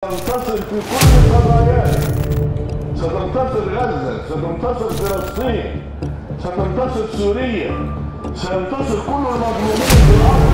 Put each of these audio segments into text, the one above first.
ستنتصر في كل القضايا، ستنتصر غزة، ستنتصر فلسطين، ستنتصر سوريا، سينتصر كل المظلومين في الأرض.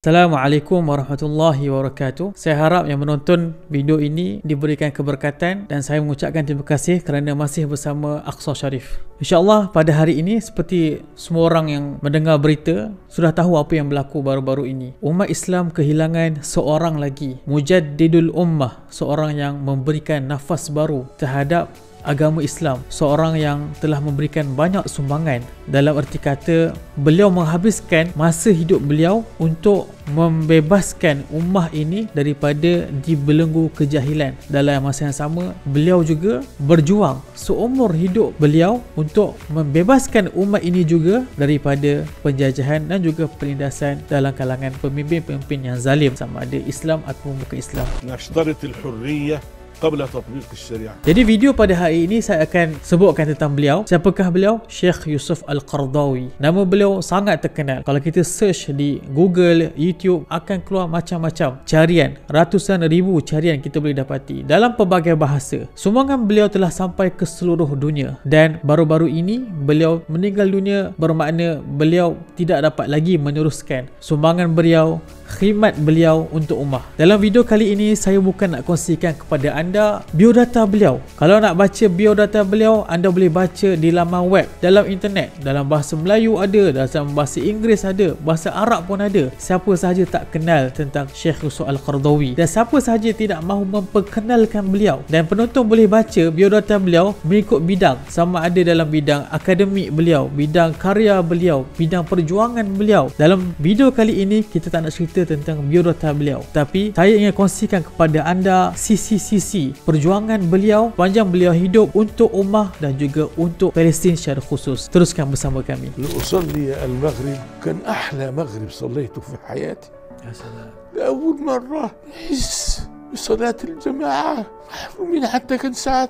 Assalamualaikum warahmatullahi wabarakatuh. Saya harap yang menonton video ini diberikan keberkatan dan saya mengucapkan terima kasih kerana masih bersama Aqsa Sharif. InsyaAllah pada hari ini, seperti semua orang yang mendengar berita sudah tahu apa yang berlaku baru-baru ini. Umat Islam kehilangan seorang lagi, Mujaddidul Ummah, seorang yang memberikan nafas baru terhadap agama Islam, seorang yang telah memberikan banyak sumbangan. Dalam erti kata, beliau menghabiskan masa hidup beliau untuk membebaskan ummah ini daripada dibelenggu kejahilan. Dalam masa yang sama, beliau juga berjuang seumur hidup beliau untuk membebaskan umat ini juga daripada penjajahan dan juga penindasan dalam kalangan pemimpin-pemimpin yang zalim, sama ada Islam ataupun bukan Islam. نشترط الحرية قبل تطبيق الشريعة. Jadi video pada hari ini saya akan sebutkan tentang beliau. Siapakah beliau? Syekh Yusuf Al-Qaradawi. Nama beliau sangat terkenal. Kalau kita search di Google, YouTube, akan keluar macam-macam carian, ratusan ribu carian kita boleh dapati dalam pelbagai bahasa. Sumbangan beliau telah sampai ke seluruh dunia, dan baru-baru ini beliau meninggal dunia, bermakna beliau tidak dapat lagi meneruskan sumbangan beliau, khidmat beliau untuk ummah. Dalam video kali ini saya bukan nak kongsikan kepada anda biodata beliau. Kalau nak baca biodata beliau, anda boleh baca di laman web, dalam internet, dalam bahasa Melayu ada, dalam bahasa Inggeris ada, bahasa Arab pun ada. Siapa sahaja tak kenal tentang Syekh Yusuf Al-Qaradawi, dan siapa sahaja tidak mahu memperkenalkan beliau. Dan penonton boleh baca biodata beliau mengikut bidang, sama ada dalam bidang akademik beliau, bidang karya beliau, bidang perjuangan beliau. Dalam video kali ini kita tak nak cerita tentang biodata beliau, tapi saya ingin kongsikan kepada anda sisi-sisi perjuangan beliau panjang beliau hidup untuk ummah dan juga untuk Palestin secara khusus. Teruskan bersama kami. أصلي المغرب كان أحلى مغرب صليته في حياتي. Ya salam. لأول مرة أحس بصلاة الجماعة، محرومين حتى كان ساعات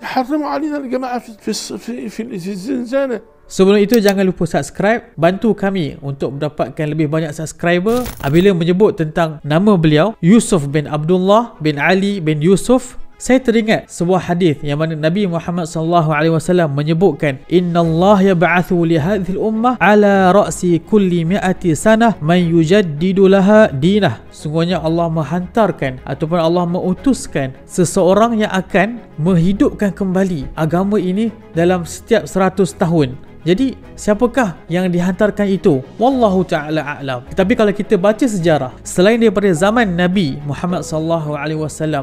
يحرموا علينا الجماعة في الزنزانة. Sebelum itu, jangan lupa subscribe, bantu kami untuk mendapatkan lebih banyak subscriber. Apabila menyebut tentang nama beliau, Yusuf bin Abdullah bin Ali bin Yusuf, saya teringat sebuah hadis yang mana Nabi Muhammad SAW menyebutkan, Innallaha yab'athu li hadhil ummah ala ra'si kulli mi'ati sanah man yujaddidu laha dinah. Sungguhnya Allah menghantarkan ataupun Allah mengutuskan seseorang yang akan menghidupkan kembali agama ini dalam setiap 100 tahun. Jadi siapakah yang dihantarkan itu? Wallahu ta'ala a'lam. Tapi kalau kita baca sejarah, selain daripada zaman Nabi Muhammad SAW,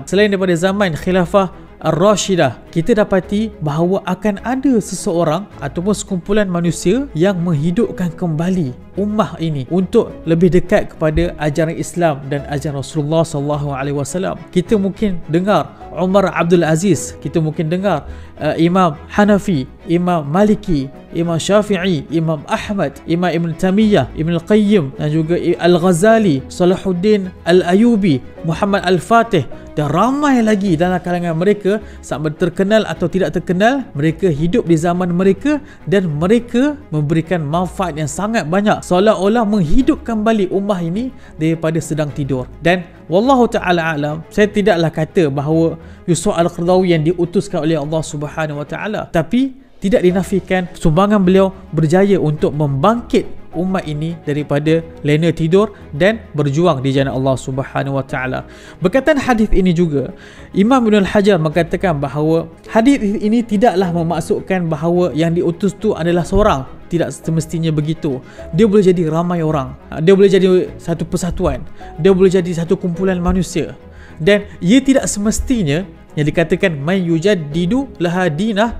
selain daripada zaman Khilafah Ar-Rashidah, kita dapati bahawa akan ada seseorang ataupun sekumpulan manusia yang menghidupkan kembali ummah ini untuk lebih dekat kepada ajaran Islam dan ajaran Rasulullah SAW. Kita mungkin dengar Umar Abdul Aziz, kita mungkin dengar Imam Hanafi, Imam Maliki, Imam Syafi'i, Imam Ahmad, Imam Ibn Taymiyah, Ibn Al-Qayyim, dan juga Al-Ghazali, Salahuddin Al-Ayubi, Muhammad Al-Fatih, dan ramai lagi dalam kalangan mereka, sama terkenal atau tidak terkenal, mereka hidup di zaman mereka dan mereka memberikan manfaat yang sangat banyak, seolah-olah menghidupkan balik ummah ini daripada sedang tidur. Dan wallahu ta'ala alam, saya tidaklah kata bahawa Yusuf Al-Qaradawi yang diutuskan oleh Allah Subhanahu Wa Ta'ala, tapi tidak dinafikan sumbangan beliau berjaya untuk membangkit umat ini daripada lena tidur dan berjuang di jalan Allah Subhanahu Wa Ta'ala. Berkaitan hadis ini juga, Imam Ibn Al-Hajar mengatakan bahawa hadis ini tidaklah memaksudkan bahawa yang diutus tu adalah seorang. Tidak semestinya begitu. Dia boleh jadi ramai orang, dia boleh jadi satu persatuan, dia boleh jadi satu kumpulan manusia. Dan ia tidak semestinya yang dikatakan man yujaddidu laha dinah,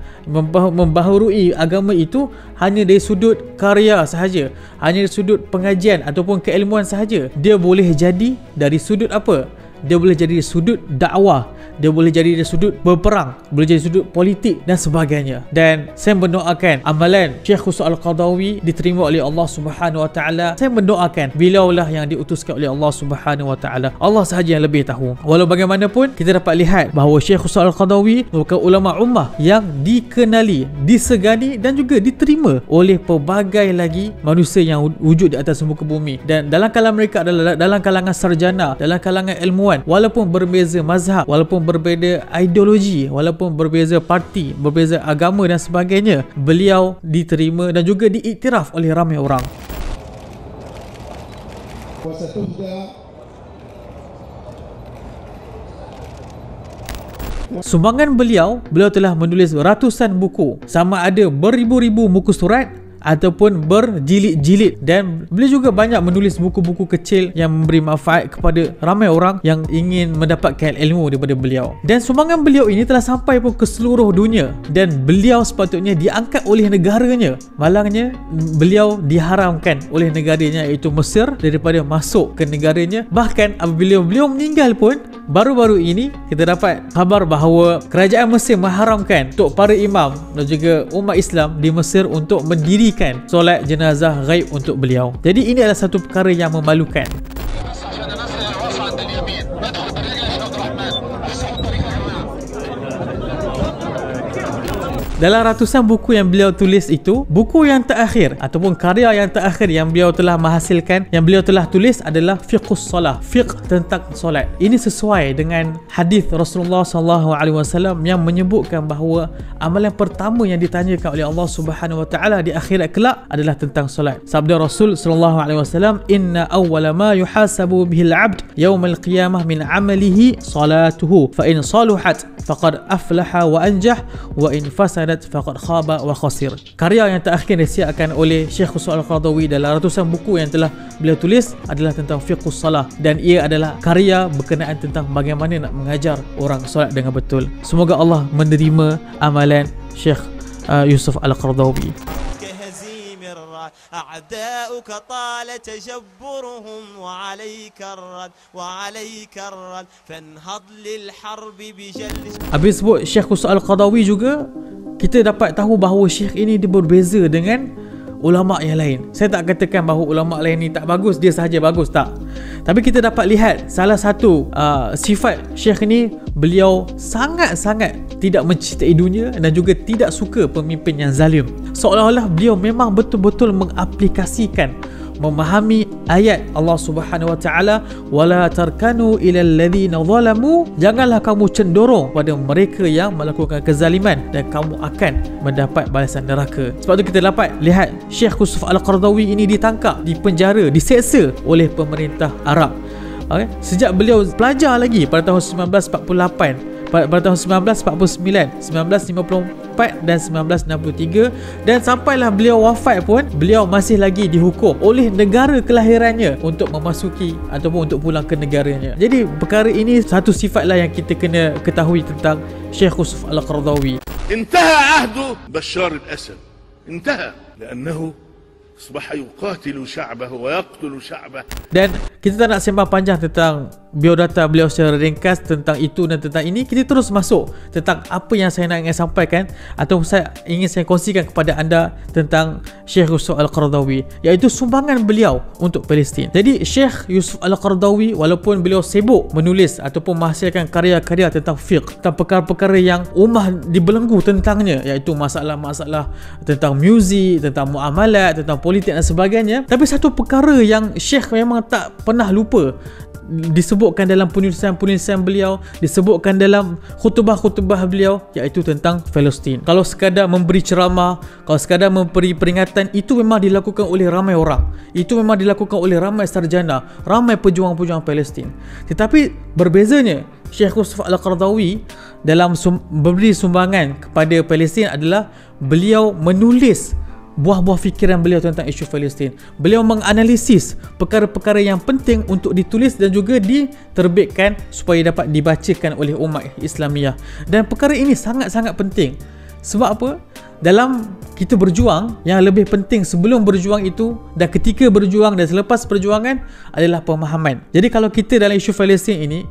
membaharui agama itu hanya dari sudut karya sahaja, hanya dari sudut pengajian ataupun keilmuan sahaja. Dia boleh jadi dari sudut apa? Dia boleh jadi sudut dakwah, dia boleh jadi dari sudut berperang, boleh jadi sudut politik dan sebagainya. Dan saya mendoakan amalan Syekh Yusuf Al-Qaradawi diterima oleh Allah Subhanahu Wa Taala. Saya mendoakan beliaulah yang diutuskan oleh Allah Subhanahu Wa Taala. Allah sahaja yang lebih tahu. Walau bagaimanapun, kita dapat lihat bahawa Syekh Yusuf Al-Qaradawi merupakan ulama ummah yang dikenali, disegani dan juga diterima oleh pelbagai lagi manusia yang wujud di atas muka bumi. Dan dalam kalangan mereka adalah dalam kalangan sarjana, dalam kalangan ilmuwan, walaupun berbeza mazhab, walaupun berbeza ideologi, walaupun berbeza parti, berbeza agama dan sebagainya, beliau diterima dan juga diiktiraf oleh ramai orang. Sumbangan beliau telah menulis ratusan buku, sama ada beribu-ribu muka surat ataupun berjilid-jilid, dan beliau juga banyak menulis buku-buku kecil yang memberi manfaat kepada ramai orang yang ingin mendapatkan ilmu daripada beliau. Dan sumbangan beliau ini telah sampai pun ke seluruh dunia, dan beliau sepatutnya diangkat oleh negaranya. Malangnya beliau diharamkan oleh negaranya, iaitu Mesir, daripada masuk ke negaranya. Bahkan apabila beliau meninggal pun, baru-baru ini kita dapat khabar bahawa kerajaan Mesir mengharamkan untuk para imam dan juga umat Islam di Mesir untuk mendirikan solat jenazah ghaib untuk beliau. Jadi ini adalah satu perkara yang memalukan. Dalam ratusan buku yang beliau tulis itu, buku yang terakhir ataupun karya yang terakhir yang beliau telah menghasilkan, yang beliau telah tulis adalah Fiqhus Salah, fiqh tentang solat. Ini sesuai dengan hadis Rasulullah SAW yang menyebutkan bahawa amalan pertama yang ditanyakan oleh Allah Subhanahu Wa Taala di akhirat kelak adalah tentang solat. Sabda Rasul SAW, "Inna awwala ma yuhasabu bihil 'abd yaumal qiyamah min 'amalihi salatuhu, fa in saluhat faqad aflaha wa anjah, wa in fasadat faqad khaba wa khasir." Karya yang terakhir disiapkan oleh Syekh Yusuf Al-Qaradawi dalam ratusan buku yang telah beliau tulis adalah tentang Fiqhus Salah, dan ia adalah karya berkenaan tentang bagaimana nak mengajar orang solat dengan betul. Semoga Allah menerima amalan Syekh Yusuf Al-Qaradawi. أعداؤك طال تجبرهم وعليك الرد فانهض للحرب بجلد. Habis sebut Syekh Yusuf Al-Qaradawi juga, kita dapat tahu bahawa Syekh ini dia berbeza dengan ulama yang lain. Saya tak katakan bahawa ulama lain ni tak bagus, dia sahaja bagus, tak. Tapi kita dapat lihat salah satu sifat Syekh ni, beliau sangat-sangat tidak mencintai dunia dan juga tidak suka pemimpin yang zalim. Seolah-olah beliau memang betul-betul mengaplikasikan, memahami ayat Allah Subhanahu Wa Taala, wala tarkanu ilal ladzina zalamu, janganlah kamu cenderung pada mereka yang melakukan kezaliman dan kamu akan mendapat balasan neraka. Sebab tu kita dapat lihat Syekh Yusuf Al-Qaradawi ini ditangkap, dipenjara, diseksa oleh pemerintah Arab. Okay? Sejak beliau pelajar lagi pada tahun 1948, pada tahun 1949, 1954 dan 1963, dan sampailah beliau wafat pun beliau masih lagi dihukum oleh negara kelahirannya untuk memasuki ataupun untuk pulang ke negaranya. Jadi perkara ini satu sifatlah yang kita kena ketahui tentang Syekh Yusuf Al-Qaradawi. Intaha ahdu Bashar al-Assad, intaha لأنه أصبح يقاتل شعبه ويقتل شعبه. Dan kita tak nak sembang panjang tentang biodata beliau secara ringkas tentang itu dan tentang ini. Kita terus masuk tentang apa yang saya nak ingin sampaikan atau ingin saya kongsikan kepada anda tentang Syekh Yusuf Al-Qaradawi, iaitu sumbangan beliau untuk Palestin. Jadi Syekh Yusuf Al-Qaradawi, walaupun beliau sibuk menulis ataupun menghasilkan karya-karya tentang fiqh, tentang perkara-perkara yang ummah dibelenggu tentangnya, iaitu masalah-masalah tentang muzik, tentang muamalat, tentang politik dan sebagainya, tapi satu perkara yang Syekh memang tak pernah lupa, disebutkan dalam penulisan-penulisan beliau, disebutkan dalam khutbah-khutbah beliau, iaitu tentang Palestin. Kalau sekadar memberi ceramah, kalau sekadar memberi peringatan, itu memang dilakukan oleh ramai orang, itu memang dilakukan oleh ramai sarjana, ramai pejuang-pejuang Palestin. Tetapi berbezanya Syekh Yusuf Al-Qaradawi dalam memberi sumbangan kepada Palestin adalah beliau menulis buah-buah fikiran beliau tentang isu Palestin. Beliau menganalisis perkara-perkara yang penting untuk ditulis dan juga diterbitkan supaya dapat dibacakan oleh umat Islamiah. Dan perkara ini sangat-sangat penting. Sebab apa? Dalam kita berjuang, yang lebih penting sebelum berjuang itu dan ketika berjuang dan selepas perjuangan adalah pemahaman. Jadi kalau kita dalam isu Palestin ini,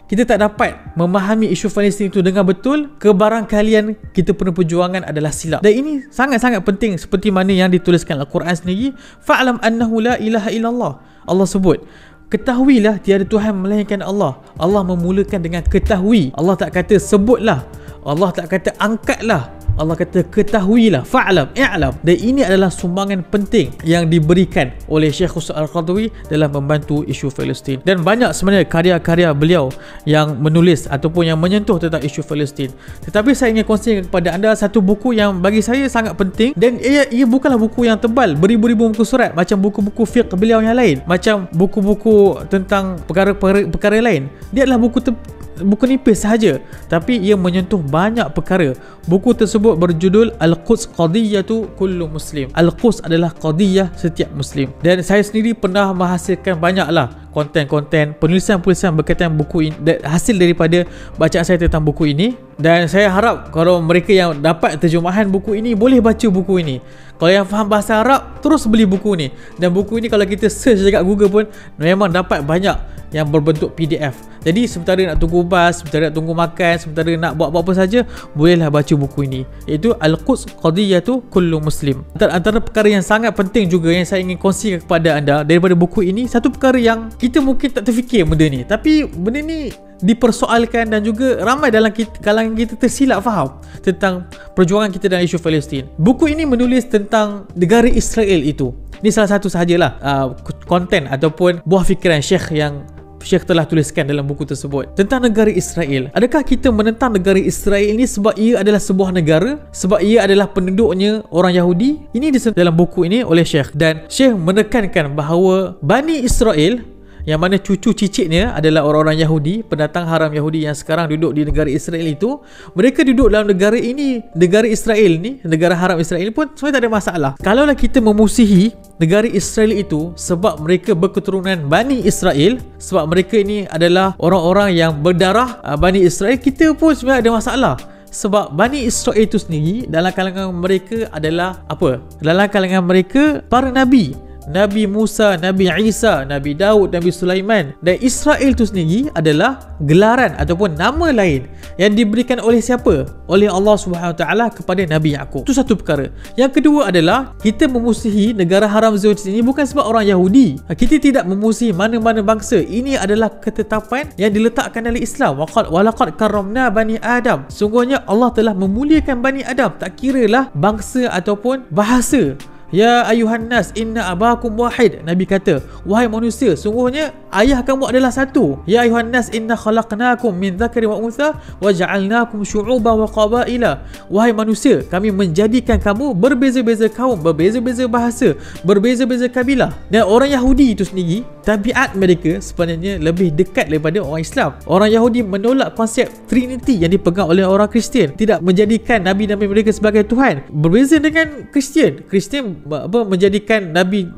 kita tak dapat memahami isu Palestin itu dengan betul, kebarangkalian kita punya perjuangan adalah silap. Dan ini sangat-sangat penting seperti mana yang dituliskan Al-Quran sendiri. Fa'lam annahu la ilaha illallah. Allah sebut, ketahuilah tiada Tuhan melainkan Allah. Allah memulakan dengan ketahui. Allah tak kata sebutlah, Allah tak kata angkatlah, Allah kata ketahuilah, fa'lam, i'lam. Dan ini adalah sumbangan penting yang diberikan oleh Syekh Husn Al-Qaradawi dalam membantu isu Palestin. Dan banyak sebenarnya karya-karya beliau yang menulis ataupun yang menyentuh tentang isu Palestin. Tetapi saya ingin kongsikan kepada anda satu buku yang bagi saya sangat penting, dan ia bukanlah buku yang tebal beribu-ribu muka surat macam buku-buku fiqh beliau yang lain, macam buku-buku tentang perkara lain. Dia adalah buku nipis sahaja, tapi ia menyentuh banyak perkara. Buku tersebut berjudul Al-Quds Qadiyatu Kullu Muslim. Al-Quds adalah qadiyah setiap Muslim. Dan saya sendiri pernah menghasilkan banyaklah konten-konten penulisan-penulisan berkaitan buku ini, hasil daripada bacaan saya tentang buku ini. Dan saya harap kalau mereka yang dapat terjemahan buku ini boleh baca buku ini. Kalau yang faham bahasa Arab, terus beli buku ni. Dan buku ini kalau kita search dekat Google pun memang dapat banyak yang berbentuk PDF. Jadi sementara nak tunggu bas, sementara nak tunggu makan, sementara nak buat apa-apa saja, bolehlah baca buku ini, iaitu Al-Quds Qadiyatu Kullu Muslim. Antara perkara yang sangat penting juga yang saya ingin kongsikan kepada anda daripada buku ini, satu perkara yang kita mungkin tak terfikir benda ni, tapi benda ni dipersoalkan dan juga ramai dalam kalangan kita tersilap faham tentang perjuangan kita dalam isu Palestin. Buku ini menulis tentang negara Israel itu. Ini salah satu sahajalah konten ataupun buah fikiran Syekh telah tuliskan dalam buku tersebut tentang negara Israel. Adakah kita menentang negara Israel ini sebab ia adalah sebuah negara, sebab ia adalah penduduknya orang Yahudi? Ini dalam buku ini oleh Syekh, dan Syekh menekankan bahawa Bani Israel, yang mana cucu cicitnya adalah orang-orang Yahudi, pendatang haram Yahudi yang sekarang duduk di negara Israel itu, mereka duduk dalam negara ini, negara Israel ni, negara haram Israel ni pun sebenarnya tak ada masalah. Kalaulah kita memusuhi negara Israel itu sebab mereka berketurunan Bani Israel, sebab mereka ini adalah orang-orang yang berdarah Bani Israel, kita pun sebenarnya ada masalah. Sebab Bani Israel itu sendiri, dalam kalangan mereka adalah apa? Dalam kalangan mereka para Nabi, Nabi Musa, Nabi Isa, Nabi Daud, Nabi Sulaiman. Dan Israel itu sendiri adalah gelaran ataupun nama lain yang diberikan oleh siapa? Oleh Allah SWT kepada Nabi Yaqub. Itu satu perkara. Yang kedua adalah kita memusuhi negara haram Zionis ini bukan sebab orang Yahudi. Kita tidak memusuhi mana-mana bangsa. Ini adalah ketetapan yang diletakkan oleh Islam. Walaqad karramna bani Adam. Sungguhnya Allah telah memuliakan Bani Adam, tak kiralah bangsa ataupun bahasa. Ya ayuhan nas inna abakum wahid. Nabi kata, wahai manusia, sungguhnya ayah kamu adalah satu. Ya ayuhan nas inna khalaqnakum min dzakari wa untha wa ja'alnakum syu'uban wa qabaila. Wahai manusia, kami menjadikan kamu berbeza-beza kaum, berbeza-beza bahasa, berbeza-beza kabilah. Dan orang Yahudi itu sendiri, tabiat mereka sebenarnya lebih dekat daripada orang Islam. Orang Yahudi menolak konsep Trinity yang dipegang oleh orang Kristian, tidak menjadikan nabi-nabi mereka sebagai Tuhan. Berbeza dengan Kristian menjadikan Nabi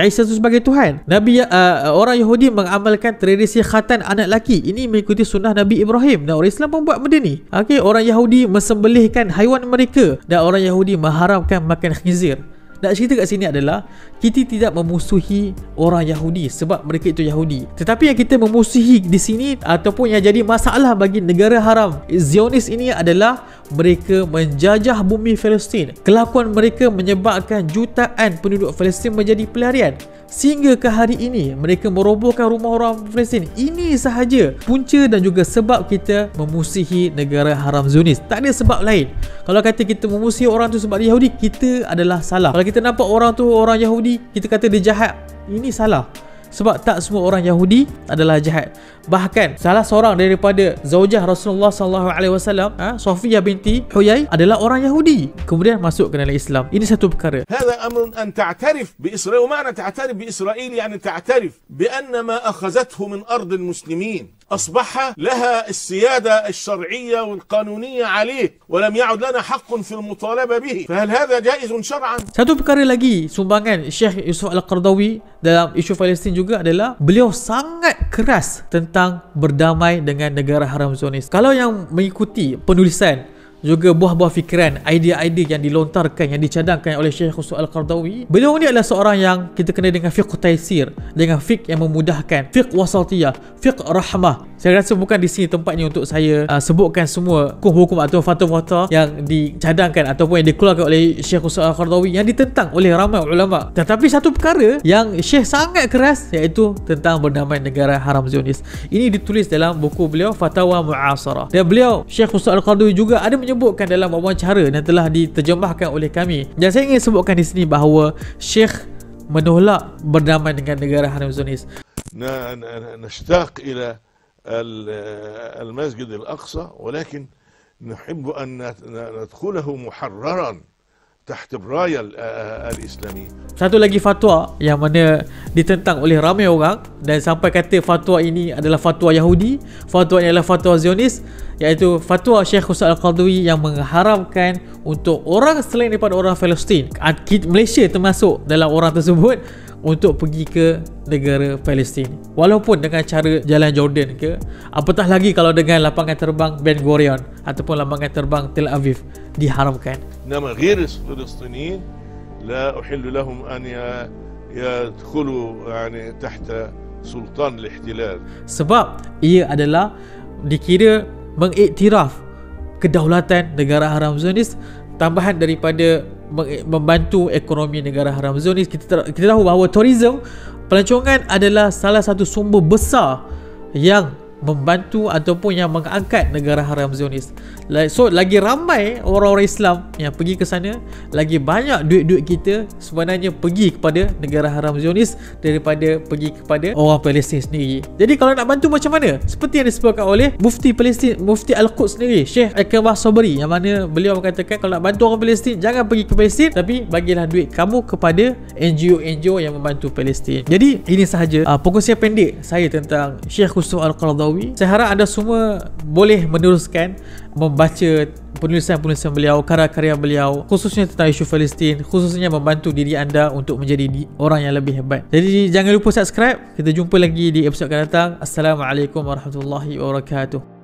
Isa itu sebagai Tuhan. Orang Yahudi mengamalkan tradisi khatan anak lelaki. Ini mengikuti sunnah Nabi Ibrahim, dan orang Islam pun buat benda ni. Orang Yahudi mensembelihkan haiwan mereka, dan orang Yahudi mengharamkan makan khinzir. Nak cerita kat sini adalah kita tidak memusuhi orang Yahudi sebab mereka itu Yahudi, tetapi yang kita memusuhi di sini ataupun yang jadi masalah bagi negara haram Zionis ini adalah mereka menjajah bumi Palestin. Kelakuan mereka menyebabkan jutaan penduduk Palestin menjadi pelarian. Sehingga ke hari ini mereka merobohkan rumah orang Palestin. Ini sahaja punca dan juga sebab kita memusuhi negara haram Zionis. Tak ada sebab lain. Kalau kata kita memusuhi orang tu sebab dia Yahudi, kita adalah salah. Kalau kita nampak orang tu orang Yahudi, kita kata dia jahat, ini salah. Sebab tak semua orang Yahudi adalah jahat. Bahkan salah seorang daripada zaujah Rasulullah SAW, Sofiyah binti Huyai, adalah orang Yahudi, kemudian masuk ke dalam Islam. Ini satu perkara. هذا أمر أن تعترف بإسرائيل. ومعنى تعترف بإسرائيل يعني تعترف بأن ما أخذته من أرض المسلمين أصبح لها السيادة الشرعية والقانونية عليه ولم يعد لنا حق في المطالبة به. فهل هذا جائز شرعا؟ Satu perkara lagi sumbangan Syekh Yusuf Al-Qaradawi dalam isu Palestin juga adalah beliau sangat keras tentang berdamai dengan negara haram Zionis. Kalau yang mengikuti penulisan juga buah-buah fikiran, idea-idea yang dilontarkan, yang dicadangkan oleh Syekh Khusru Al-Qaradawi. Beliau ni adalah seorang yang kita kenal dengan fiqh taisir, dengan fiqh yang memudahkan, fiqh wasatiyah, fiqh rahmah. Saya rasa bukan di sini tempatnya untuk saya sebutkan semua hukum atau fatwa-fatwa yang dicadangkan ataupun yang dikeluarkan oleh Syekh Khusru Al-Qaradawi yang ditentang oleh ramai ulama. Tetapi satu perkara yang Syekh sangat keras, iaitu tentang bernamai negara haram Zionis. Ini ditulis dalam buku beliau Fatawa Mu'asarah. Dan beliau Syekh Khusru Al-Qaradawi juga ada menyebutkan dalam wawancara yang telah diterjemahkan oleh kami. Dan saya ingin sebutkan di sini bahawa Syekh menolak berdamai dengan negara haram Zionis. نشتاق إلى المسجد الأقصى ولكن نحب أن ندخله محررا تحت الراية الإسلامية. Satu lagi fatwa yang mana ditentang oleh ramai orang dan sampai kata fatwa ini adalah fatwa Yahudi, fatwa ini adalah fatwa Zionis, iaitu fatwa Syekh Khusru Al-Qaradawi yang mengharamkan untuk orang selain daripada orang Palestin, Malaysia termasuk dalam orang tersebut, untuk pergi ke negara Palestin walaupun dengan cara jalan Jordan ke, apatah lagi kalau dengan lapangan terbang Ben Gurion ataupun lapangan terbang Tel Aviv diharamkan. Nama غير الفلسطينيين لا أحل لهم أن يدخلوا يعني تحت سلطان الاحتلال. Sebab ia adalah dikira mengiktiraf kedaulatan negara haram Zionis, tambahan daripada membantu ekonomi negara haram Zionis. Kita tahu bahawa tourism, pelancongan adalah salah satu sumber besar yang membantu ataupun yang mengangkat negara haram Zionis. So lagi ramai orang-orang Islam yang pergi ke sana, lagi banyak duit-duit kita sebenarnya pergi kepada negara haram Zionis daripada pergi kepada orang Palestin sendiri. Jadi kalau nak bantu macam mana? Seperti yang disebutkan oleh Mufti Palestin, Mufti Al-Quds sendiri, Syekh Akbar Sabri, yang mana beliau mengatakan kalau nak bantu orang Palestin, jangan pergi ke Palestin, tapi bagilah duit kamu kepada NGO-NGO yang membantu Palestin. Jadi ini sahaja perkongsian pendek saya tentang Syekh Khusru Al-Qaradawi. Saya harap anda semua boleh meneruskan membaca penulisan-penulisan beliau, karya-karya beliau, khususnya tentang isu Palestin, khususnya membantu diri anda untuk menjadi orang yang lebih hebat. Jadi jangan lupa subscribe. Kita jumpa lagi di episod akan datang. Assalamualaikum warahmatullahi wabarakatuh.